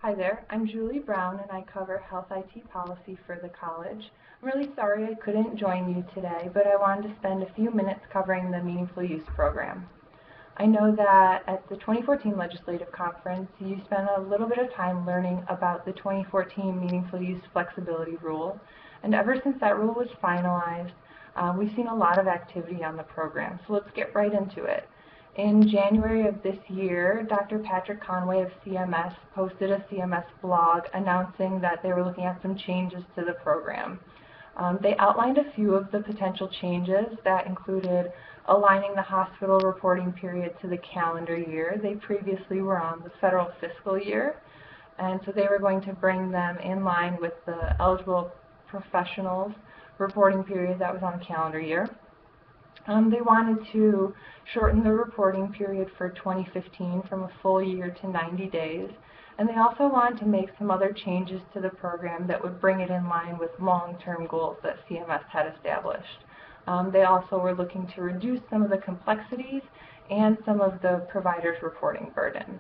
Hi there, I'm Julie Brown and I cover Health IT Policy for the college. I'm really sorry I couldn't join you today, but I wanted to spend a few minutes covering the Meaningful Use program. I know that at the 2014 Legislative Conference, you spent a little bit of time learning about the 2014 Meaningful Use Flexibility Rule, and ever since that rule was finalized, we've seen a lot of activity on the program, so let's get right into it. In January of this year, Dr. Patrick Conway of CMS posted a CMS blog announcing that they were looking at some changes to the program. They outlined a few of the potential changes that included aligning the hospital reporting period to the calendar year. They previously were on the federal fiscal year, and so they were going to bring them in line with the eligible professionals reporting period that was on the calendar year. They wanted to shorten the reporting period for 2015 from a full year to 90 days, and they also wanted to make some other changes to the program that would bring it in line with long-term goals that CMS had established. They also were looking to reduce some of the complexities and some of the providers' reporting burden.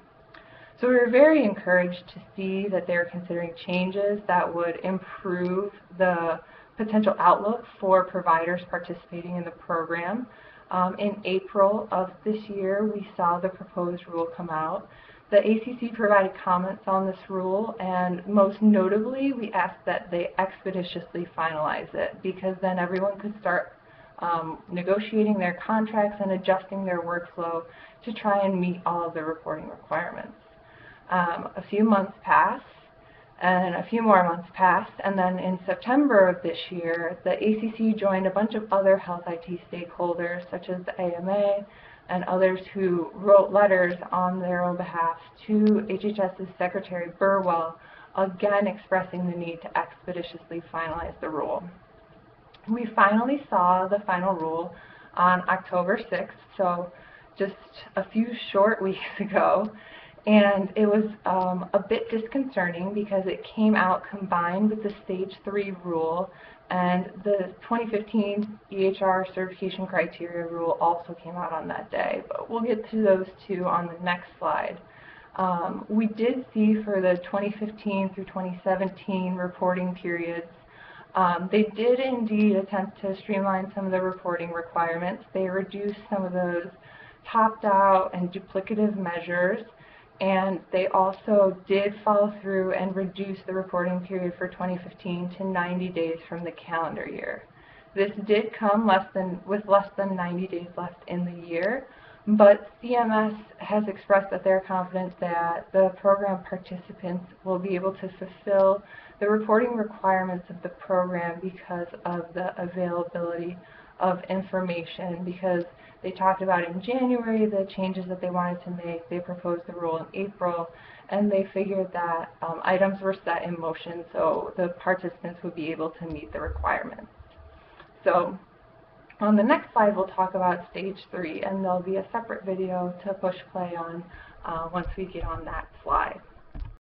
So we were very encouraged to see that they're considering changes that would improve the potential outlook for providers participating in the program. In April of this year, we saw the proposed rule come out. The ACC provided comments on this rule, and most notably, we asked that they expeditiously finalize it, because then everyone could start negotiating their contracts and adjusting their workflow to try and meet all of the reporting requirements. A few months passed, and a few more months passed, and then in September of this year, the ACC joined a bunch of other health IT stakeholders, such as the AMA and others, who wrote letters on their own behalf to HHS's Secretary Burwell, again expressing the need to expeditiously finalize the rule. We finally saw the final rule on October 6th, so just a few short weeks ago. And it was a bit disconcerting because it came out combined with the Stage 3 rule, and the 2015 EHR certification criteria rule also came out on that day, but we'll get to those two on the next slide. We did see for the 2015 through 2017 reporting periods, they did indeed attempt to streamline some of the reporting requirements. They reduced some of those topped-out and duplicative measures, and they also did follow through and reduce the reporting period for 2015 to 90 days from the calendar year. This did come with less than 90 days left in the year, but CMS has expressed that they're confident that the program participants will be able to fulfill the reporting requirements of the program because of the availability of information, because they talked about in January the changes that they wanted to make. They proposed the rule in April, and they figured that items were set in motion so the participants would be able to meet the requirements. So on the next slide, we'll talk about Stage 3, and there'll be a separate video to push play on once we get on that slide.